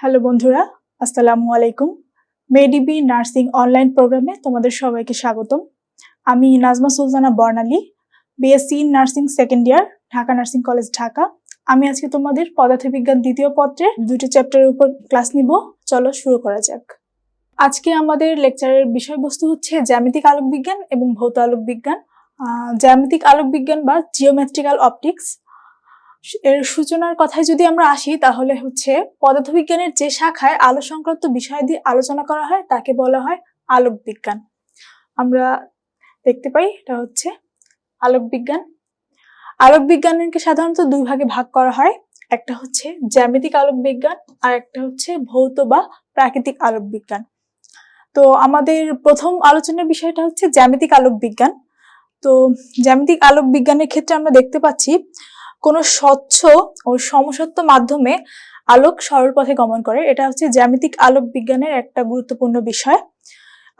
Hello বন্ধুরা, আসসালামু আলাইকুম। মেডিবি নার্সিং অনলাইন প্রোগ্রামে তোমাদের সবাইকে স্বাগতম। আমি Nazma Sultana Barnali, BSc in nursing second year, Dhaka nursing college Dhaka. আমি আজকে তোমাদের পদার্থবিজ্ঞান দ্বিতীয় পত্রের দুটো চ্যাপ্টারের উপর ক্লাস নিব। চলো শুরু করা যাক। আজকে আমাদের লেকচারের বিষয়বস্তু হচ্ছে জ্যামিতিক আলোক বিজ্ঞান এবং ভৌত আলোক বিজ্ঞান। জ্যামিতিক আলোক বিজ্ঞান বা জিওমেট্রিক্যাল অপটিক্স এর সূচনার কথায় যদি আমরা আসি, তাহলে হচ্ছে পদার্থবিজ্ঞানের যে শাখায় আলো সংক্রান্ত বিষয়াদি আলোচনা করা হয় তাকে বলা হয় আলোক বিজ্ঞান। আমরা দেখতে পাই এটা হচ্ছে আলোক বিজ্ঞান। আলোক বিজ্ঞানকে সাধারণত দুই ভাগে ভাগ করা হয়, একটা হচ্ছে জ্যামিতিক আলোক বিজ্ঞান আর একটা হচ্ছে ভৌত বা প্রাকৃতিক আলোক বিজ্ঞান। তো আমাদের প্রথম আলোচনার বিষয়টা হচ্ছে জ্যামিতিক আলোক বিজ্ঞান। তো জ্যামিতিক আলোক বিজ্ঞানের ক্ষেত্রে আমরা দেখতে পাচ্ছি কোনো স্বচ্ছ ও সমসত্ব মাধ্যমে আলোক সরল পথে গমন করে। এটা হচ্ছে জ্যামিতিক আলোক বিজ্ঞানের একটা গুরুত্বপূর্ণ বিষয়।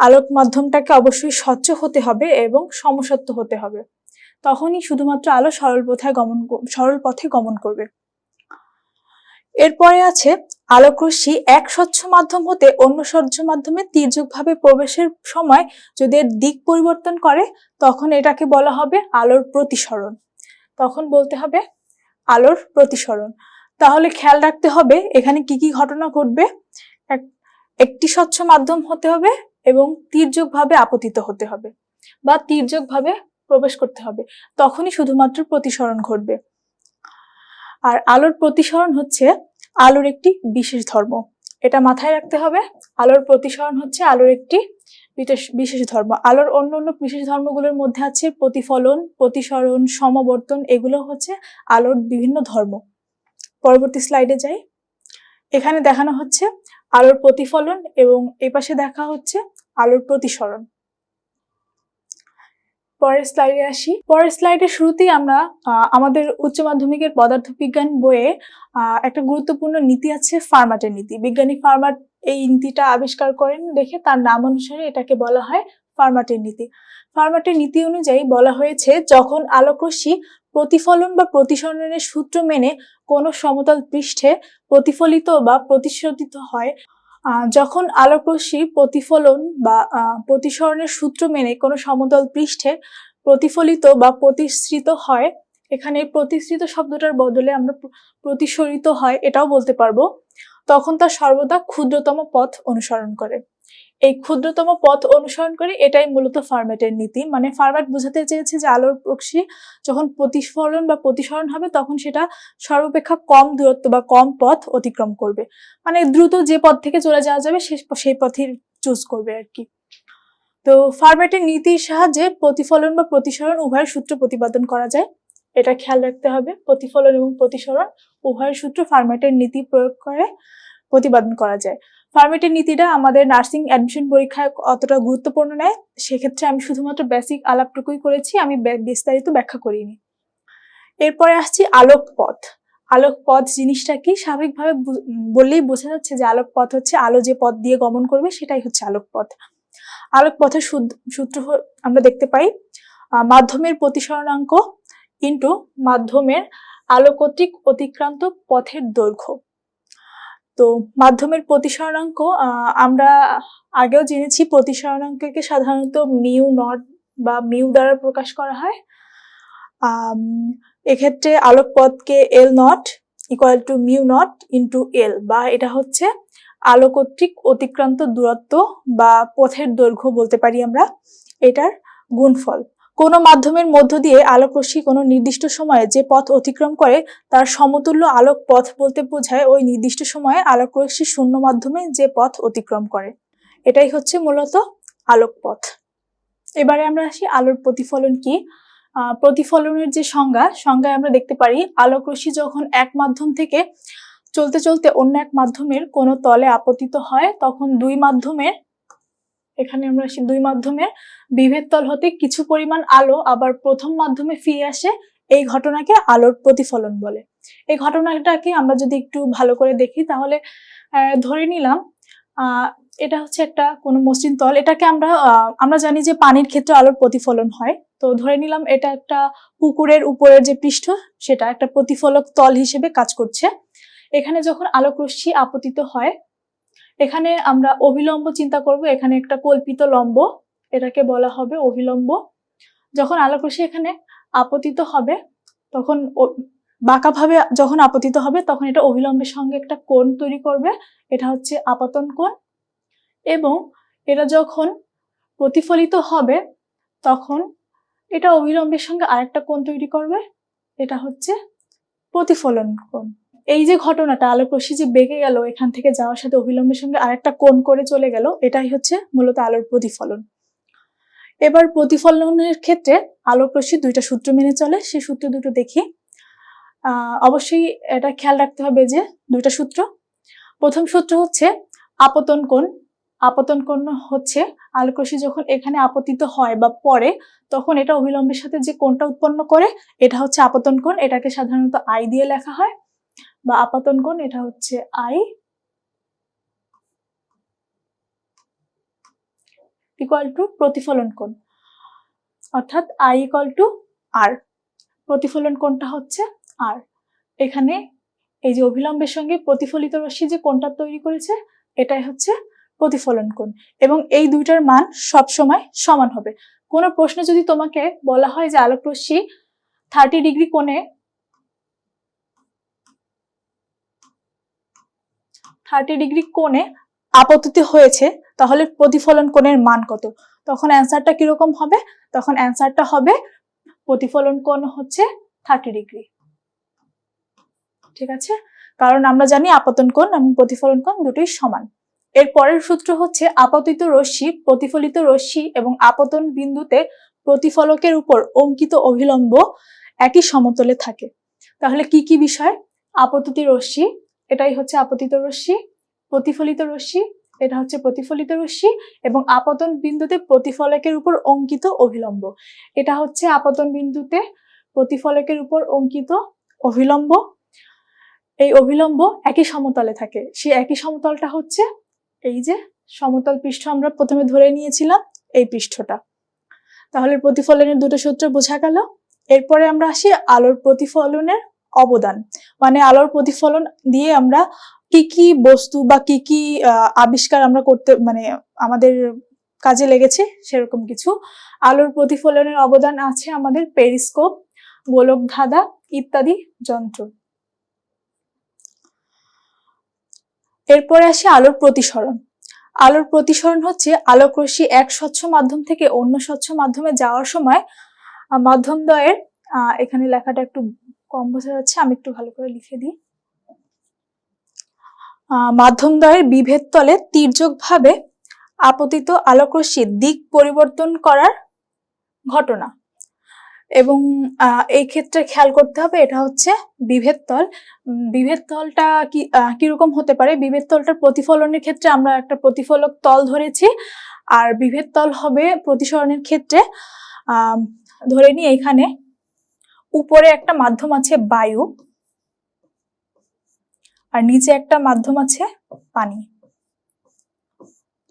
আলোক মাধ্যমটাকে অবশ্যই স্বচ্ছ হতে হবে এবং সমসত্ব হতে হবে, তখনই শুধুমাত্র আলো সরল পথে গমন করবে। এরপরে আছে আলোকরশ্মি এক স্বচ্ছ মাধ্যম হতে অন্য স্বচ্ছ মাধ্যমে তির্যকভাবে প্রবেশের সময় যদি এর দিক পরিবর্তন করে, তখন এটাকে বলা হবে আলোর প্রতিসরণ। তখন বলতে হবে আলোর প্রতিসরণ। তাহলে খেয়াল রাখতে হবে এখানে কি কি ঘটনা ঘটবে। একটি স্বচ্ছ মাধ্যম হতে হবে এবং তির্যকভাবে আপতিত হতে হবে বা তির্যকভাবে প্রবেশ করতে হবে, তখনই শুধুমাত্র প্রতিসরণ ঘটবে। আর আলোর প্রতিসরণ হচ্ছে আলোর একটি বিশেষ ধর্ম, এটা মাথায় রাখতে হবে। আলোর প্রতিসরণ হচ্ছে আলোর একটি বিশেষ ধর্ম। আলোর অন্য বিশেষ ধর্মগুলোর মধ্যে আছে প্রতিফলন, প্রতিসরণ, সমবর্তন, এগুলো হচ্ছে আলোর বিভিন্ন ধর্ম। পরবর্তী স্লাইডে যাই। এখানে দেখানো হচ্ছে আলোর প্রতিফলন এবং এপাশে দেখা হচ্ছে আলোর প্রতিসরণ। পরের স্লাইডে আসি। পরের স্লাইডের শুরুতেই আমরা আমাদের উচ্চ মাধ্যমিকের পদার্থবিজ্ঞান বইয়ে একটা গুরুত্বপূর্ণ নীতি আছে, ফার্মাটের নীতি। বিজ্ঞানী ফার্মাট এই নীতিটা আবিষ্কার করেন দেখে তার নাম অনুসারে এটাকে বলা হয় ফার্মাটের নীতি। ফার্মাটের নীতি অনুযায়ী বলা হয়েছে, যখন আলোকরশ্মি প্রতিফলন বা প্রতিসরণের সূত্র মেনে কোনো সমতল পৃষ্ঠে প্রতিফলিত বা প্রতিসরিত হয়, যখন আলোকরশ্মি প্রতিফলন বা প্রতিসরণের সূত্র মেনে কোনো সমতল পৃষ্ঠে প্রতিফলিত বা প্রতিসৃত হয়, এখানে প্রতিসৃত শব্দটার বদলে আমরা প্রতিসরিত হয় এটাও বলতে পারবো, তখন তা সর্বদা ক্ষুদ্রতম পথ অনুসরণ করে। এই ক্ষুদ্রতম পথ অনুসরণ করে, এটাই মূলত ফার্মাটের নীতি। মানে ফার্মাট বোঝাতে চেয়েছে যে আলোর রশ্মি যখন প্রতিফলন বা প্রতিসরণ হবে, তখন সেটা সর্বাপেক্ষা কম দূরত্ব বা কম পথ অতিক্রম করবে। মানে দ্রুত যে পথ থেকে চলে যাওয়া যাবে সেই পথে চুজ করবে আর কি। তো ফার্মাটের নীতির সাহায্যে প্রতিফলন বা প্রতিসরণ উভয়ের সূত্র প্রতিপাদন করা যায়, এটা খেয়াল রাখতে হবে। প্রতিফলন এবং প্রতিসরণ উভয়ের সূত্র ফার্মাটের নীতি প্রয়োগ করে প্রতিপাদন করা যায়। ফার্মাটের নীতিটা আমাদের নার্সিং অ্যাডমিশন পরীক্ষায় অতটা গুরুত্বপূর্ণ নয়, সেক্ষেত্রে আমি শুধুমাত্র বেসিক আলাপটুকুই করেছি, আমি বিস্তারিত ব্যাখ্যা করিনি। এরপরে আসছি আলোক পথ। আলোক পথ জিনিসটা কি, স্বাভাবিকভাবে বললেই বোঝা যাচ্ছে যে আলোক পথ হচ্ছে আলো যে পথ দিয়ে গমন করবে সেটাই হচ্ছে আলোক পথ। আলোক পথের সূত্র আমরা দেখতে পাই মাধ্যমের প্রতিসরণাঙ্ক ইন্টু মাধ্যমের আলো কর্তৃক অতিক্রান্ত পথের দৈর্ঘ্য। তো মাধ্যমের প্রতিসরণাঙ্ক আমরা আগেও জেনেছি, প্রতিসরণাঙ্ককে সাধারণত মিউ নট বা মিউ দ্বারা প্রকাশ করা হয়। এক্ষেত্রে আলোক পথকে l naught equal to mu naught into l, বা এটা হচ্ছে আলো কর্তৃক অতিক্রান্ত দূরত্ব বা পথের দৈর্ঘ্য বলতে পারি আমরা, এটার গুণফল। কোনো মাধ্যমের মধ্য দিয়ে আলোক রশ্মি কোনো নির্দিষ্ট সময়ে যে পথ অতিক্রম করে তার সমতুল্য আলোক পথ বলতে বোঝায় ওই নির্দিষ্ট সময়ে আলোক রশ্মি শূন্য মাধ্যমে যে পথ অতিক্রম করে, এটাই হচ্ছে মূলত আলোক পথ। এবারে আমরা আসি আলোর প্রতিফলন কি। প্রতিফলনের যে সংজ্ঞায় আমরা দেখতে পারি, আলোক রশ্মি যখন এক মাধ্যম থেকে চলতে চলতে অন্য এক মাধ্যমের কোনো তলে আপতিত হয়, তখন দুই মাধ্যমের বিভেদ তল হতে কিছু পরিমাণ আলো আবার প্রথম মাধ্যমে ফিরে আসে, এই ঘটনাকে আলোর প্রতিফলন বলে। এই ঘটনাটাকে আমরা যদি একটু ভালো করে দেখি, তাহলে ধরে নিলাম এটা হচ্ছে একটা কোনো মসৃণ তল, এটাকে আমরা জানি যে পানির ক্ষেত্রে আলোর প্রতিফলন হয়। তো ধরে নিলাম এটা একটা পুকুরের উপরের যে পৃষ্ঠ, সেটা একটা প্রতিফলক তল হিসেবে কাজ করছে। এখানে যখন আলোক রশ্মি আপতিত হয়, এখানে আমরা অভিলম্ব চিন্তা করব, এখানে একটা কল্পিত লম্ব, এটাকে বলা হবে অভিলম্ব। যখন আলোক রশ্মি এখানে আপতিত হবে তখন বাঁকাভাবে যখন আপতিত হবে তখন এটা অভিলম্বের সঙ্গে একটা কোণ তৈরি করবে, এটা হচ্ছে আপতন কোণ। এবং এটা যখন প্রতিফলিত হবে তখন এটা অভিলম্বের সঙ্গে আরেকটা কোণ তৈরি করবে, এটা হচ্ছে প্রতিফলন কোণ। এই যে ঘটনাটা, আলোক রশ্মি যে বেঁকে গেল এখান থেকে যাওয়ার সাথে অভিলম্বের সঙ্গে আরেকটা কোণ করে চলে গেল, এটাই হচ্ছে মূলত আলোর প্রতিফলন। এবার প্রতিফলনের ক্ষেত্রে আলোক রশ্মি দুইটা সূত্র মেনে চলে, সেই সূত্র দুটো দেখি। অবশ্যই এটা খেয়াল রাখতে হবে যে দুইটা সূত্র। প্রথম সূত্র হচ্ছে আপতন কোণ। আপতন কোণ হচ্ছে আলোক রশ্মি যখন এখানে আপতিত হয় বা পড়ে তখন এটা অভিলম্বের সাথে যে কোণটা উৎপন্ন করে এটা হচ্ছে আপতন কোণ। এটাকে সাধারণত আই দিয়ে লেখা হয় বা আপতন কোণ, এটা হচ্ছে আই ইকুয়াল টু প্রতিফলন কোণ, অর্থাৎ আই ইকুয়াল টু আর। প্রতিফলন কোণটা হচ্ছে আর। এখানে এই যে অভিলম্বের সঙ্গে প্রতিফলিত রশ্মি যে কোণটা তৈরি করেছে এটাই হচ্ছে প্রতিফলন কোণ, এবং এই দুইটার মান সব সময় সমান হবে। কোনো প্রশ্নে যদি তোমাকে বলা হয় যে আলোক রশ্মি 30 ডিগ্রি কোণে 30 ডিগ্রি কোণে আপতিত হয়েছে, তাহলে প্রতিফলন কোণের মান কত? তখন অ্যান্সারটা কিরকম হবে? তখন অ্যান্সারটা হবে প্রতিফলন কোণ হচ্ছে 30 ডিগ্রি। ঠিক আছে, কারণ আমরা জানি আপতন কোণ এবং প্রতিফলন কোণ দুটোই সমান। এর পরের সূত্র হচ্ছে আপতিত রশ্মি, প্রতিফলিত রশ্মি এবং আপতন বিন্দুতে প্রতিফলকের উপর অঙ্কিত অভিলম্ব একই সমতলে থাকে। তাহলে কি কি বিষয়? আপতিত রশ্মি, এটাই হচ্ছে আপতিত রশ্মি, প্রতিফলিত রশ্মি, এটা হচ্ছে প্রতিফলিত রশ্মি, এবং আপতন বিন্দুতে প্রতিফলকের উপর অঙ্কিত অভিলম্ব, এটা হচ্ছে আপতন বিন্দুতে প্রতিফলকের উপর অঙ্কিত অভিলম্ব। এই অভিলম্ব একই সমতলে থাকে, সেই একই সমতলটা হচ্ছে এই যে সমতল পৃষ্ঠ আমরা প্রথমে ধরে নিয়েছিলাম, এই পৃষ্ঠটা। তাহলে প্রতিফলনের দুটো সূত্র বোঝা গেল। এরপরে আমরা আসি আলোর প্রতিফলনের অবদান, মানে আলোর প্রতিফলন দিয়ে আমরা কি কি বস্তু বা কি কি আবিষ্কার আমরা করতে, মানে আমাদের কাজে লেগেছে সেরকম কিছু। আলোর প্রতিফলনের অবদান আছে আমাদের পেরিস্কোপ, গোলক ধাঁধা ইত্যাদি যন্ত্র। এরপরে আসি আলোর প্রতিসরণ। আলোর প্রতিসরণ হচ্ছে আলোক রশ্মি এক স্বচ্ছ মাধ্যম থেকে অন্য স্বচ্ছ মাধ্যমে যাওয়ার সময় মাধ্যমদ্বয়ের, এখানে লেখাটা একটু কম বোঝা যাচ্ছে, আমি একটু ভালো করে লিখে দিই। মাধ্যমদ্বয়ের বিভেদ তলে তির্যকভাবে আপতিত আলোক রশ্মির দিক পরিবর্তন করার ঘটনা। এবং এই ক্ষেত্রে খেয়াল করতে হবে এটা হচ্ছে বিভেদ তল। বিভেদ তলটা কিরকম হতে পারে? বিভেদ তলটার প্রতিফলনের ক্ষেত্রে আমরা একটা প্রতিফলক তল ধরেছি, আর বিভেদ তল হবে প্রতিসরণের ক্ষেত্রে ধরে নিই এখানে উপরে একটা মাধ্যম আছে বায়ু, আর নিচে একটা মাধ্যম আছে পানি।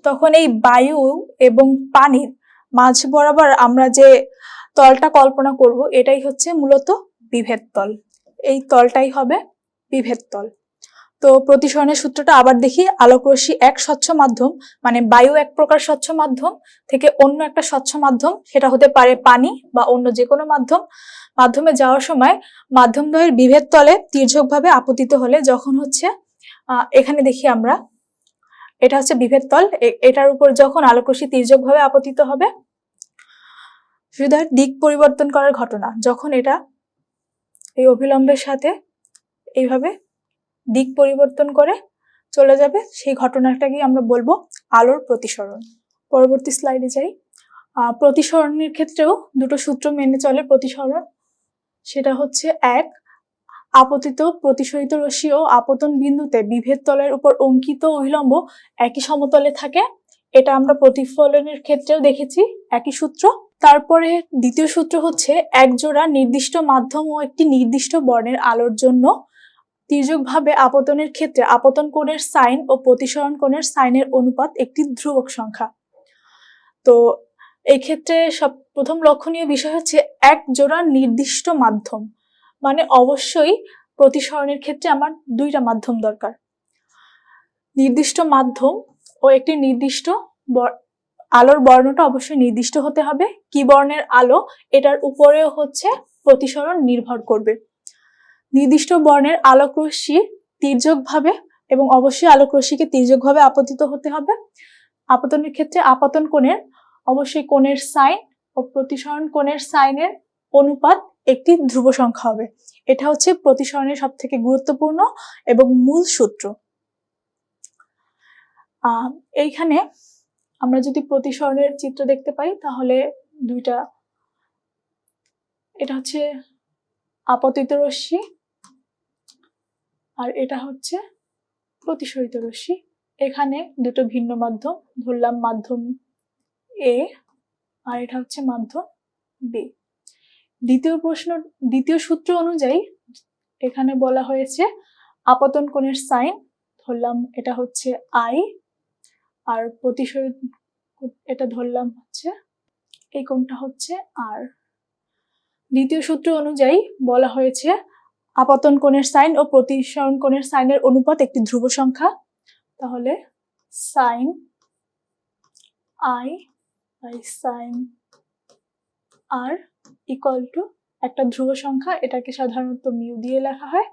তখন এই বায়ু এবং পানির মাঝ বরাবর আমরা যে তলটা কল্পনা করব এটাই হচ্ছে মূলত বিভেদ তল। এই তলটাই হবে বিভেদ তল। তো প্রতিসরণের সূত্রটা আবার দেখি। আলোক রশ্মি এক স্বচ্ছ মাধ্যম, মানে বায়ু এক প্রকার স্বচ্ছ মাধ্যম থেকে অন্য একটা স্বচ্ছ মাধ্যম, সেটা হতে পারে পানি বা অন্য যে কোনো মাধ্যমে যাওয়ার সময় মাধ্যমদ্বয়ের বিভেদ তলে তির্যকভাবে আপতিত হলে, যখন হচ্ছে এখানে দেখি আমরা এটা হচ্ছে বিভেদ তল, এটার উপর যখন আলোক রশ্মি তির্যকভাবে আপতিত হবে, শুধু দিক পরিবর্তন করার ঘটনা, যখন এটা এই অভিলম্বের সাথে এইভাবে দিক পরিবর্তন করে চলে যাবে, সেই ঘটনাটাকে আমরা বলবো আলোর প্রতিসরণ। পরবর্তী স্লাইডে যাই। প্রতিসরণের ক্ষেত্রেও দুটো সূত্র মেনে চলে প্রতিসরণ, সেটা হচ্ছে এক, আপতিত প্রতিসরিত রশ্মি ও আপতন বিন্দুতে বিভেদ তলের উপর অঙ্কিত অভিলম্ব একই সমতলে থাকে। এটা আমরা প্রতিফলনের ক্ষেত্রেও দেখেছি, একই সূত্র। তারপরে দ্বিতীয় সূত্র হচ্ছে এক জোড়া নির্দিষ্ট মাধ্যম ও একটি নির্দিষ্ট বর্ণের আলোর জন্য তির্যকভাবে আপতনের ক্ষেত্রে আপতন কোণের সাইন ও প্রতিসরণ কোণের সাইনের অনুপাত একটি ধ্রুবক সংখ্যা। তো এই ক্ষেত্রে প্রথম লক্ষণীয় বিষয় হচ্ছে এক জোড়া নির্দিষ্ট মাধ্যম, মানে অবশ্যই প্রতিসরণের ক্ষেত্রে আমার দুইটা মাধ্যম দরকার, নির্দিষ্ট মাধ্যম ও একটি নির্দিষ্ট আলোর বর্ণটা অবশ্যই নির্দিষ্ট হতে হবে। কি বর্ণের আলো এটার উপরেও হচ্ছে প্রতিসরণ নির্ভর করবে। নির্দিষ্ট বর্ণের আলোক রশ্মি তির্যকভাবে এবং অবশ্যই আলোক রশ্মিকে তির্যকভাবে আপতিত হতে হবে। আপতনের ক্ষেত্রে আপতন কোণের অবশ্যই কোণের সাইন ও প্রতিসরণ কোণের সাইনের অনুপাত একটি ধ্রুব সংখ্যা হবে। এটা হচ্ছে প্রতিসরণের সবথেকে গুরুত্বপূর্ণ এবং মূল সূত্র। এইখানে আমরা যদি প্রতিসরণের চিত্র দেখতে পাই তাহলে দুইটা, এটা হচ্ছে আপতিত রশ্মি আর এটা হচ্ছে প্রতিসরিত রশ্মি। এখানে দুটো ভিন্ন মাধ্যম, ধরলাম মাধ্যম এ আর এটা হচ্ছে মাধ্যম বি। দ্বিতীয় সূত্র অনুযায়ী এখানে বলা হয়েছে আপতন কোণের সাইন, ধরলাম এটা হচ্ছে আই, আর প্রতিসরিত এটা ধরলাম হচ্ছে এই কোণটা হচ্ছে আর। দ্বিতীয় সূত্র অনুযায়ী বলা হয়েছে আপতন কোণের সাইন ও প্রতিসরণ কোণের সাইনের অনুপাত একটি ধ্রুব সংখ্যা। তাহলে sine i by sine r equal to একটা ধ্রুব সংখ্যা, এটাকে সাধারণত মিউ দিয়ে লেখা হয়।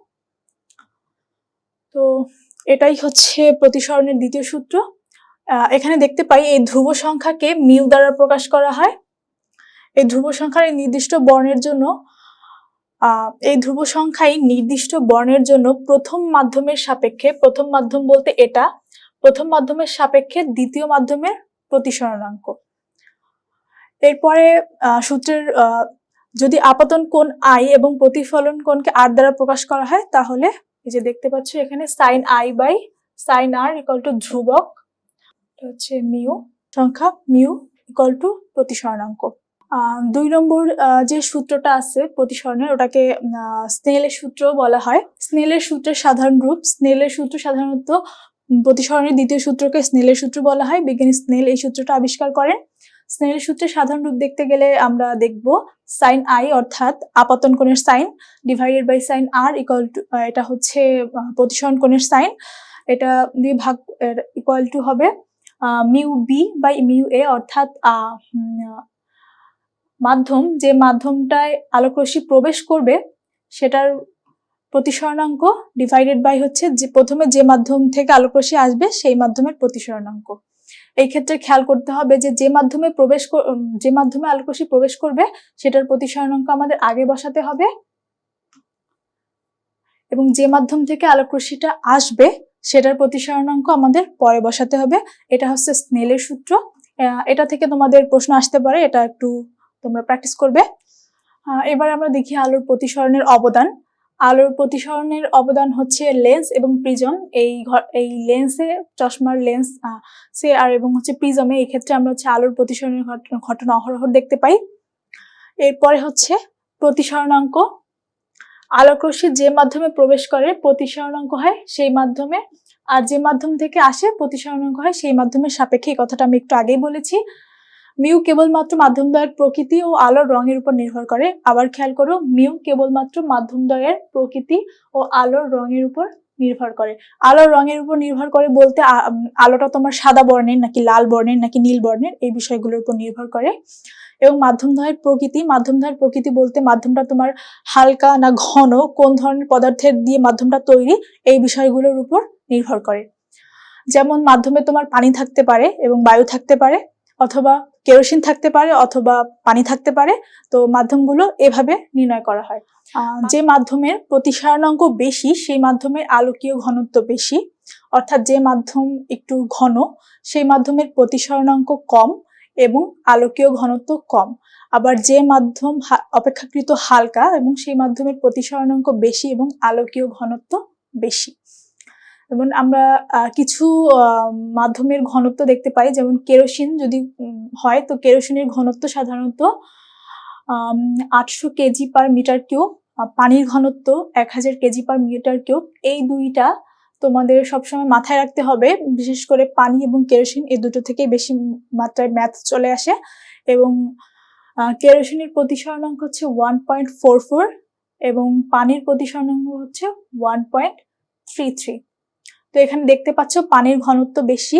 তো এটাই হচ্ছে প্রতিসরণের দ্বিতীয় সূত্র। এখানে দেখতে পাই এই ধ্রুব সংখ্যাকে মিউ দ্বারা প্রকাশ করা হয়। এই ধ্রুব সংখ্যার এই নির্দিষ্ট বর্ণের জন্য এই ধ্রুব সংখ্যাই নির্দিষ্ট বর্ণের জন্য প্রথম মাধ্যমের সাপেক্ষে, প্রথম মাধ্যম বলতে এটা, প্রথম মাধ্যমের সাপেক্ষে দ্বিতীয় মাধ্যমের প্রতিসরণাঙ্ক। এরপরে সূত্রের যদি আপতন কোণ আই এবং প্রতিফলন কোণকে আর দ্বারা প্রকাশ করা হয় তাহলে এই যে দেখতে পাচ্ছ এখানে sine i by sine r equal to ধ্রুবক, হচ্ছে মিউ সংখ্যা, মিউ ইকুয়াল টু প্রতিসরণাঙ্ক। 2 নম্বর যে সূত্রটা আছে প্রতিসরণের, ওটাকে স্নেলের সূত্র বলা হয়। স্নেলের সূত্রের সাধারণ রূপ, স্নেলের সূত্র সাধারণত প্রতিসরণের দ্বিতীয় সূত্রকে স্নেলের সূত্র বলা হয়। বিজ্ঞানী স্নেল এই সূত্রটা আবিষ্কার করেন। স্নেলের সূত্রের সাধারণ রূপ দেখতে গেলে আমরা দেখব সাইন আই অর্থাৎ আপতন কোণের sine divided by sine r equal to, এটা হচ্ছে প্রতিসরণ কোণের সাইন, এটা দিয়ে ভাগ ইকুয়াল টু হবে mu b by mu a, অর্থাৎ মাধ্যম, যে মাধ্যমটায় আলোক রশ্মি প্রবেশ করবে সেটার প্রতিসরণাঙ্ক ডিভাইডেড বাই হচ্ছে যে প্রথমে যে মাধ্যম থেকে আলোক রশ্মি আসবে সেই মাধ্যমের প্রতিসরণাঙ্ক। এই ক্ষেত্রে খেয়াল করতে হবে যে যে মাধ্যমে আলোক রশ্মি প্রবেশ করবে সেটার প্রতিসরণাঙ্ক আমাদের আগে বসাতে হবে এবং যে মাধ্যম থেকে আলোক রশ্মিটা আসবে সেটার প্রতিসরণাঙ্ক আমাদের পরে বসাতে হবে। এটা হচ্ছে স্নেলের সূত্র। এটা থেকে তোমাদের প্রশ্ন আসতে পারে, এটা একটু তোমরা প্র্যাকটিস করবে। এবার আমরা দেখি আলোর প্রতিসরণের অবদান। আলোর প্রতিসরণের অবদান হচ্ছে লেন্স এবং প্রিজম। এই লেন্সে, চশমার লেন্স সে আর এবং হচ্ছে প্রিজমে, এই ক্ষেত্রে আমরা হচ্ছে আলোর প্রতিসরণের ঘটনা অহরহ দেখতে পাই। এরপরে হচ্ছে প্রতিসরণাঙ্ক। আলোক রশ্মি যে মাধ্যমে প্রবেশ করে প্রতিসরণাঙ্ক হয় সেই মাধ্যমে, আর যে মাধ্যম থেকে আসে প্রতিসরণাঙ্ক হয় সেই মাধ্যমের সাপেক্ষে। এই কথাটা আমি একটু আগেই বলেছি। মিউ কেবলমাত্র মাধ্যমদ্বয়ের প্রকৃতি ও আলোর রঙের উপর নির্ভর করে। আবার খেয়াল করো, মিউ কেবলমাত্র মাধ্যমদ্বয়ের প্রকৃতি ও আলোর রঙের উপর নির্ভর করে। আলোর রঙের উপর নির্ভর করে বলতে আলোটা তোমার সাদা বর্ণের নাকি লাল বর্ণের নাকি নীল বর্ণের, এই বিষয়গুলোর উপর নির্ভর করে। এবং মাধ্যমদ্বয়ের প্রকৃতি বলতে মাধ্যমটা তোমার হালকা না ঘন, কোন ধরনের পদার্থের দিয়ে মাধ্যমটা তৈরি, এই বিষয়গুলোর উপর নির্ভর করে। যেমন মাধ্যমে তোমার পানি থাকতে পারে এবং বায়ু থাকতে পারে, অথবা কেরোসিন থাকতে পারে, অথবা পানি থাকতে পারে। তো মাধ্যমগুলো এভাবে নির্ণয় করা হয়। যে মাধ্যমের প্রতিসরণাঙ্ক বেশি সেই মাধ্যমের আলোকীয় ঘনত্ব বেশি, অর্থাৎ যে মাধ্যম একটু ঘন সেই মাধ্যমের প্রতিসরণাঙ্ক কম এবং আলোকীয় ঘনত্ব কম। আবার যে মাধ্যম অপেক্ষাকৃত হালকা এবং সেই মাধ্যমের প্রতিসরণাঙ্ক বেশি এবং আলোকীয় ঘনত্ব বেশি। যেমন আমরা কিছু মাধ্যমের ঘনত্ব দেখতে পাই, যেমন কেরোসিন যদি হয় তো কেরোসিনের ঘনত্ব সাধারণত 800 কেজি পার মিটার কিউব, পানির ঘনত্ব 1000 কেজি পার মিটার কিউব। এই দুইটা তোমাদের সবসময় মাথায় রাখতে হবে, বিশেষ করে পানি এবং কেরোসিন, এই দুটো থেকে বেশি মাত্রায় ম্যাথ চলে আসে। এবং কেরোসিনের প্রতিসরণাঙ্ক হচ্ছে 1.44, এবং পানির প্রতিসরণাঙ্ক হচ্ছে 1.33। তো এখানে দেখতে পাচ্ছ পানির ঘনত্ব বেশি,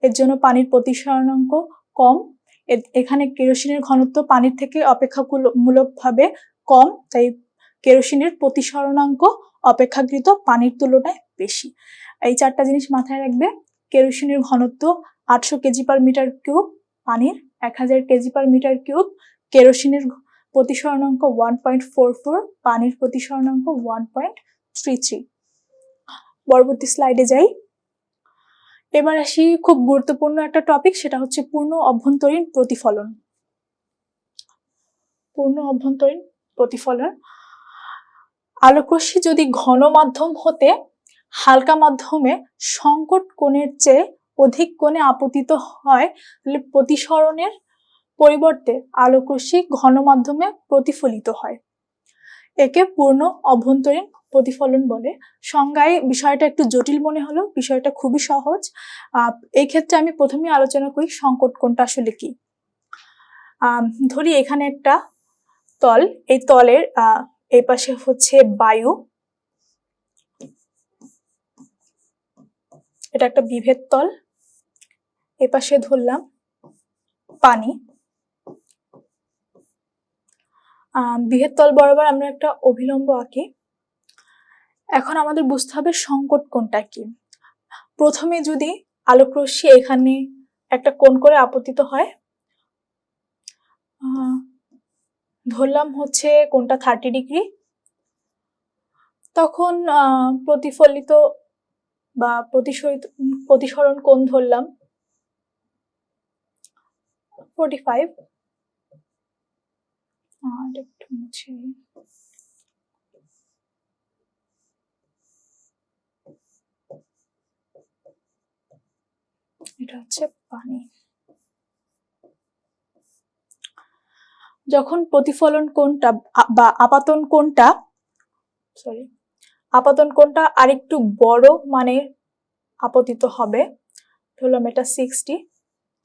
এর জন্য পানির প্রতিসরণাঙ্ক কম। এখানে কেরোসিনের ঘনত্ব পানির থেকে অপেক্ষামূলকভাবে কম, তাই কেরোসিনের প্রতিসরণাঙ্ক অপেক্ষাকৃত পানির তুলনায় বেশি। এই চারটা জিনিস মাথায় রাখবে। কেরোসিনের ঘনত্ব 800 কেজি পার মিটার কিউব, পানির 1000 কেজি পার মিটার কিউব, কেরোসিনের প্রতিসরণাঙ্ক 1.44, পানির প্রতিসরণাঙ্ক 1.33। পরবর্তী স্লাইডে যাই। এবার আসি খুব গুরুত্বপূর্ণ একটা টপিক, সেটা হচ্ছে পূর্ণ অভ্যন্তরীণ প্রতিফলন। পূর্ণ অভ্যন্তরীণ প্রতিফলন। আলোকরশ্মি যদি ঘন মাধ্যম হতে হালকা মাধ্যমে সংকট কোণের চেয়ে অধিক কোণে আপতিত হয়, তাহলে প্রতিসরণের পরিবর্তে আলোকরশ্মি ঘন মাধ্যমে প্রতিফলিত হয়। একে পূর্ণ অভ্যন্তরীণ প্রতিফলন বলে। সংজ্ঞায় বিষয়টা একটু জটিল মনে হলো, বিষয়টা খুবই সহজ। এই ক্ষেত্রে আমি প্রথমে আলোচনা করি সংকট কোণটা আসলে কি। ধরি এখানে একটা তল, এই তলের এই পাশে হচ্ছে বায়ু, এটা একটা বিভেদ তল, এ পাশে ধরলাম পানি। বিভেদ তল বরাবর আমরা একটা অভিলম্ব আঁকি। এখন আমাদের বুঝতে হবে সংকট কোণটা কি। প্রথমে যদি আলোকরশ্মি এখানে একটা কোণ করে আপতিত হয়, ধরলাম হচ্ছে কোণটা 30 ডিগ্রি, তখন প্রতিফলিত বা প্রতিসরণ কোণ ধরলাম 45। একটু মুছে, এটা হচ্ছে পানি। যখন প্রতিফলন কোণটা বা আপাতন কোণটা আরেকটু বড় মানে আপতিত হবে, ধরলাম এটা 60,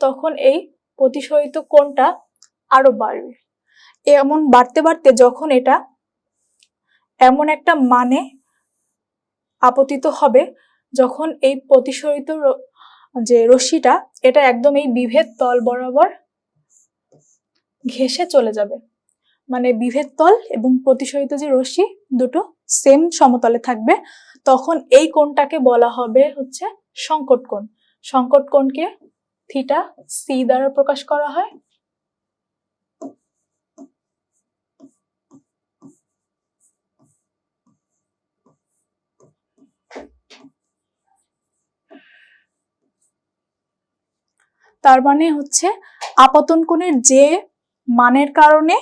তখন এই প্রতিসরিত কোণটা আরো বাড়বে। এমন বাড়তে বাড়তে যখন এটা এমন একটা মানে আপতিত হবে, যখন এই প্রতিসরিত যে রশ্মিটা এটা একদম এই বিভেদ তল বরাবর ঘেঁষে চলে যাবে, মানে বিভেদ তল এবং প্রতিসরিত যে রশ্মি দুটো সেম সমতলে থাকবে, তখন এই কোণটাকে বলা হবে হচ্ছে সংকট কোণ। সংকট কোণকে থিটা সি দ্বারা প্রকাশ করা হয়। তার মানে হচ্ছে আপতন কোণের যে মানের কারণে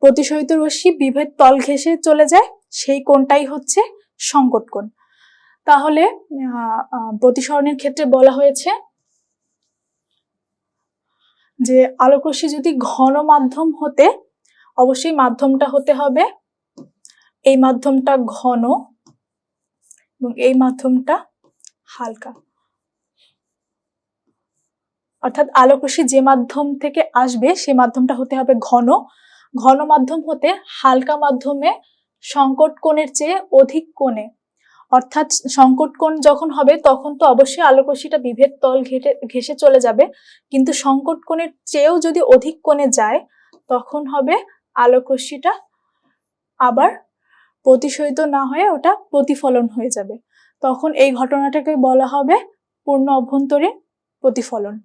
প্রতিসরিত রশ্মি বিভেদ তল ঘেঁষে চলে যায়, সেই কোণটাই হচ্ছে সংকট কোণ। তাহলে প্রতিসরণের ক্ষেত্রে বলা হয়েছে যে আলোকরশ্মি যদি ঘন মাধ্যম হতে, অবশ্যই মাধ্যমটা হতে হবে, এই মাধ্যমটা ঘন এবং এই মাধ্যমটা হালকা। অর্থাৎ আলোকরশ্মি যে মাধ্যম থেকে আসবে সে মাধ্যমটা হতে হবে ঘন। ঘন মাধ্যম হতে হালকা মাধ্যমে সংকট কোণের চেয়ে অধিক কোণে, অর্থাৎ সংকট কোণ যখন হবে তখন তো অবশ্যই আলোকরশ্মিটা বিভেদ তল ঘেঁষে চলে যাবে, কিন্তু সংকট কোণের চেয়েও যদি অধিক কোণে যায় তখন হবে আলোকরশ্মিটা আবার প্রতিসরিত না হয়ে ওটা প্রতিফলন হয়ে যাবে। তখন এই ঘটনাটাকে বলা হবে পূর্ণ অভ্যন্তরীণ প্রতিফলন।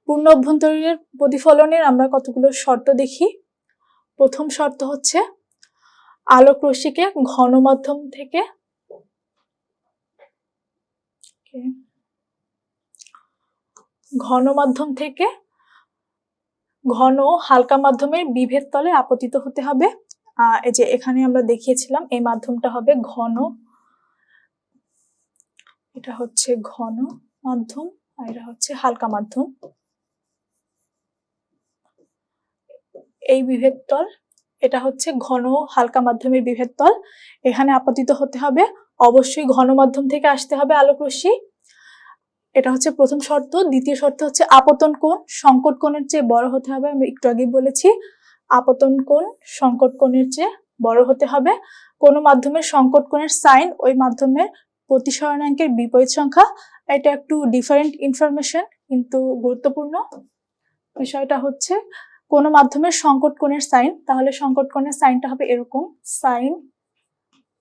পূর্ণ অভ্যন্তরীণ প্রতিফলনের আমরা কতগুলো শর্ত দেখি। প্রথম শর্ত হচ্ছে আলোক রশ্মিকে ঘন মাধ্যম থেকে ঘন হালকা মাধ্যমের বিভেদ তলে আপতিত হতে হবে। এই যে এখানে আমরা দেখিয়েছিলাম এই মাধ্যমটা হবে ঘন, এটা হচ্ছে ঘন মাধ্যম আর এটা হচ্ছে হালকা মাধ্যম। এই বিভেদ তল এটা হচ্ছে ঘন হালকা মাধ্যমের বিভেদ তল, এখানে আপতিত হতে হবে, অবশ্যই ঘন মাধ্যম থেকে আসতে হবে আলোক রশ্মি। এটা হচ্ছে প্রথম শর্ত। দ্বিতীয় শর্ত হচ্ছে আপতন কোণ সংকট কোণের চেয়ে বড় হতে হবে, আমি একটু আগে বলেছি। আপতন কোণ সংকট কোণের চেয়ে বড় হতে হবে। কোনো মাধ্যমের সংকট কোণের সাইন ওই মাধ্যমের প্রতিসরণাঙ্কের বিপরীত সংখ্যা। এটা একটু ডিফারেন্ট ইনফরমেশন কিন্তু গুরুত্বপূর্ণ। বিষয়টা হচ্ছে কোনো মাধ্যমের সংকট কোণের সাইন, তাহলে সংকট কোণের সাইনটা হবে এরকম, sine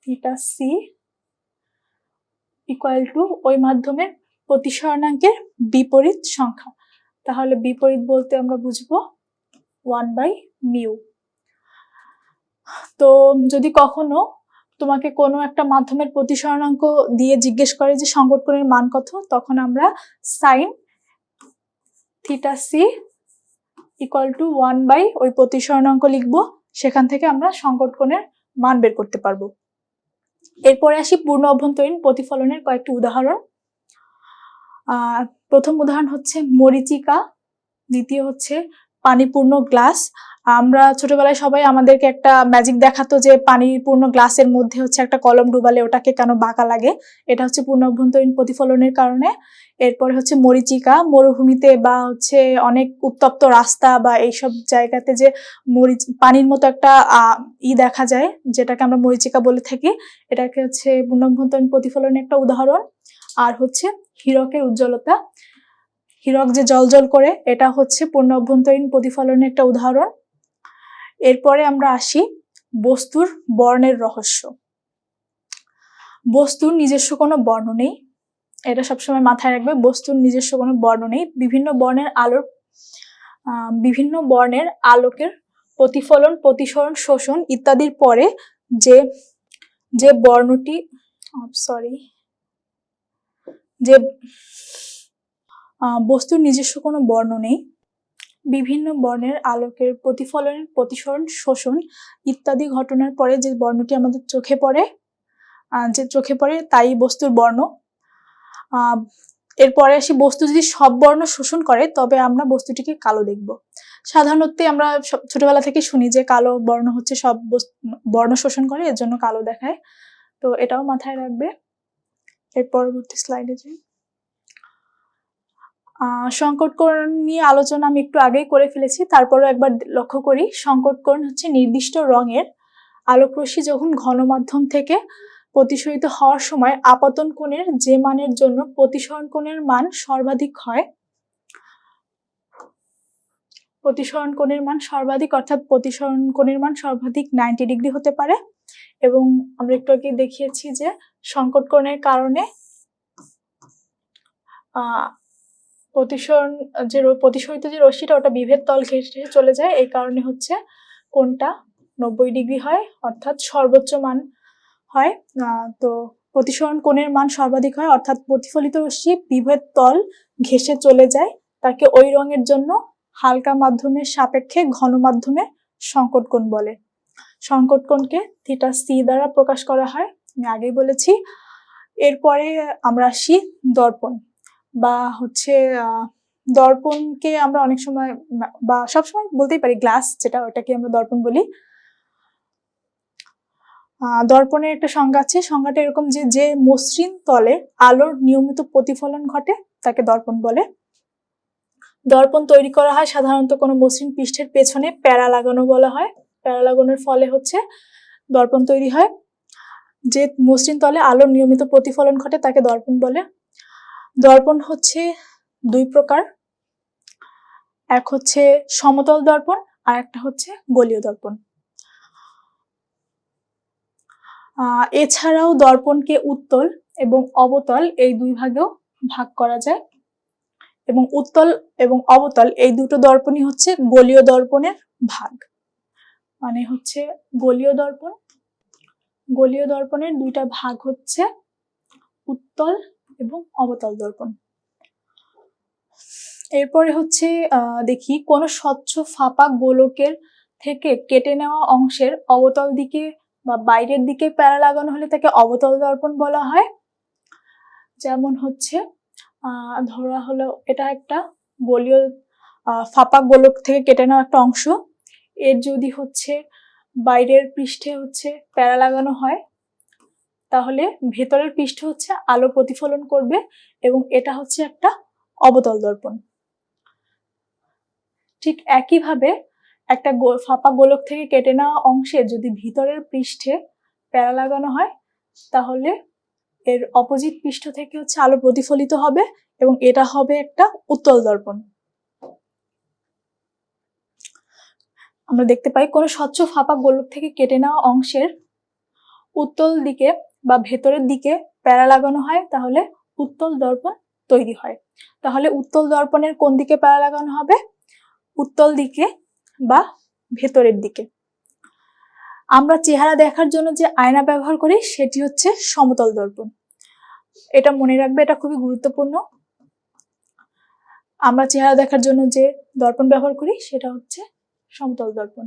theta c equal to ওই মাধ্যমের প্রতিসরণাঙ্কের বিপরীত সংখ্যা। তাহলে বিপরীত বলতে আমরা বুঝবো 1/μ। তো যদি কখনো তোমাকে কোনো একটা মাধ্যমের প্রতিসরণাঙ্ক দিয়ে জিজ্ঞেস করে যে সংকট কোণের মান কত, তখন আমরা sine theta c equal to 1 ওই প্রতিসরণাঙ্ক লিখবো, সেখান থেকে আমরা সংকট কোণের মান বের করতে পারবো। এরপরে আসি পূর্ণ অভ্যন্তরীণ প্রতিফলনের কয়েকটি উদাহরণ। প্রথম উদাহরণ হচ্ছে মরীচিকা, দ্বিতীয় হচ্ছে পানিপূর্ণ গ্লাস। আমরা ছোটবেলায় সবাই আমাদেরকে একটা ম্যাজিক দেখাতো যে পানিপূর্ণ গ্লাসের মধ্যে হচ্ছে একটা কলম ডুবালে ওটাকে কেন বাঁকা লাগে, এটা হচ্ছে পূর্ণ অভ্যন্তরীণ প্রতিফলনের কারণে। এরপরে হচ্ছে মরীচিকা, মরুভূমিতে বা হচ্ছে অনেক উত্তপ্ত রাস্তা বা এইসব জায়গাতে যে পানির মতো একটা দেখা যায়, যেটাকে আমরা মরীচিকা বলে থাকি, এটাকে হচ্ছে পূর্ণ অভ্যন্তরীণ প্রতিফলনের একটা উদাহরণ। আর হচ্ছে হীরকের উজ্জ্বলতা, হীরক যে জ্বলজ্বল করে, এটা হচ্ছে পূর্ণ অভ্যন্তরীণ প্রতিফলনের একটা উদাহরণ। এরপরে আমরা আসি বস্তুর বর্ণের রহস্য। বস্তুর নিজস্ব কোনো বর্ণ নেই, এটা সবসময় মাথায় রাখবে, বস্তুর নিজস্ব কোনো বর্ণ নেই। বিভিন্ন বর্ণের আলোকের প্রতিফলন, প্রতিসরণ, শোষণ ইত্যাদির পরে যে বর্ণটি বস্তুর নিজস্ব কোনো বর্ণ নেই। বিভিন্ন বর্ণের আলোকের প্রতিফলন, প্রতিসরণ, শোষণ ইত্যাদি ঘটনার পরে যে বর্ণটি আমাদের চোখে পড়ে তাই বস্তুর বর্ণ। এরপরে আসি বস্তু যদি সব বর্ণ শোষণ করে তবে আমরা বস্তুটিকে কালো দেখব। সাধারণত আমরা ছোটবেলা থেকে শুনি যে কালো বর্ণ হচ্ছে সব বর্ণ শোষণ করে, এর জন্য কালো দেখায়। তো এটাও মাথায় রাখবে। এর পরবর্তী স্লাইডে যাই। সংকট কোণ নিয়ে আলোচনা আমি একটু আগেই করে ফেলেছি, তারপরও একবার লক্ষ্য করি। সংকট কোণ হচ্ছে নির্দিষ্ট রঙের আলোকরশ্মি যখন ঘনমাধ্যম থেকে প্রতিসরিত হওয়ার সময় আপতন কোণের যে মানের জন্য প্রতিসরণ কোণের মান সর্বাধিক হয়, প্রতিসরণ কোণের মান সর্বাধিক, অর্থাৎ প্রতিসরণ কোণের মান সর্বাধিক 90 ডিগ্রি হতে পারে। এবং আমরা একটু আগে দেখিয়েছি যে সংকট কোণের কারণে প্রতিসরিত যে রশ্মিটা ওটা বিভেদ তল ঘেঁষে চলে যায়, এই কারণে হচ্ছে কোণটা 90 ডিগ্রি হয়, অর্থাৎ সর্বোচ্চ মান হয়। তো প্রতিসরণ কোণের মান সর্বাধিক হয়, অর্থাৎ প্রতিফলিত রশ্মি বিভেদ তল ঘেঁষে চলে যায়, তাকে ওই রঙের জন্য হালকা মাধ্যমের সাপেক্ষে ঘন মাধ্যমে সংকট কোণ বলে। সংকট কোণকে থিটা সি দ্বারা প্রকাশ করা হয়, আমি আগেই বলেছি। এরপরে আমরা আসি দর্পণ বা হচ্ছে দর্পণকে আমরা অনেক সময় বা সবসময় বলতেই পারি গ্লাস, যেটা ওটাকে আমরা দর্পণ বলি। দর্পণের একটা সংজ্ঞা আছে, সংজ্ঞাটা এরকম যে মসৃণ তলে আলোর নিয়মিত প্রতিফলন ঘটে তাকে দর্পণ বলে। দর্পণ তৈরি করা হয় সাধারণত কোনো মসৃণ পৃষ্ঠের পেছনে প্যারা লাগানো বলা হয়, প্যারা লাগানোর ফলে হচ্ছে দর্পণ তৈরি হয়। যে মসৃণ তলে আলোর নিয়মিত প্রতিফলন ঘটে তাকে দর্পণ বলে। দর্পণ হচ্ছে দুই প্রকার, এক হচ্ছে সমতল দর্পণ আর একটা হচ্ছে গোলীয় দর্পণ। এছাড়াও দর্পণকে উত্তল এবং অবতল এই দুই ভাগেও ভাগ করা যায়, এবং উত্তল এবং অবতল এই দুটো দর্পণই হচ্ছে গোলীয় দর্পণের ভাগ। মানে হচ্ছে গোলীয় দর্পণের দুইটা ভাগ হচ্ছে উত্তল এবং অবতল দর্পণ। এরপরে হচ্ছে দেখি কোন স্বচ্ছ ফাঁপা গোলকের থেকে কেটে নেওয়া অংশের অবতল দিকে বা বাইরের দিকে প্যারা লাগানো হলে তাকে অবতল দর্পণ বলা হয়। যেমন হচ্ছে ধরা হলো এটা একটা গোলীয় ফাঁপা গোলক থেকে কেটে নেওয়া একটা অংশ, এর যদি হচ্ছে বাইরের পৃষ্ঠে হচ্ছে প্যারা লাগানো হয় তাহলে ভেতরের পৃষ্ঠে হচ্ছে আলো প্রতিফলন করবে, এবং এটা হচ্ছে একটা অবতল দর্পণ। ঠিক একইভাবে একটা ফাঁপা গোলক থেকে কেটে নেওয়া অংশে যদি ভিতরের পৃষ্ঠে প্যারা লাগানো হয় তাহলে এর অপোজিট পৃষ্ঠ থেকে হচ্ছে আলো প্রতিফলিত হবে এবং এটা হবে একটা উত্তল দর্পণ। আমরা দেখতে পাই কোনো স্বচ্ছ ফাঁপা গোলক থেকে কেটে নেওয়া অংশের উত্তল দিকে বা ভেতরের দিকে প্যারা লাগানো হয় তাহলে উত্তল দর্পণ তৈরি হয়। তাহলে উত্তল দর্পণের কোন দিকে প্যারা লাগানো হবে? উত্তল দিকে বা ভেতরের দিকে। আমরা চেহারা দেখার জন্য যে আয়না ব্যবহার করি সেটি হচ্ছে সমতল দর্পণ। এটা মনে রাখবে, এটা খুবই গুরুত্বপূর্ণ। আমরা চেহারা দেখার জন্য যে দর্পণ ব্যবহার করি সেটা হচ্ছে সমতল দর্পণ।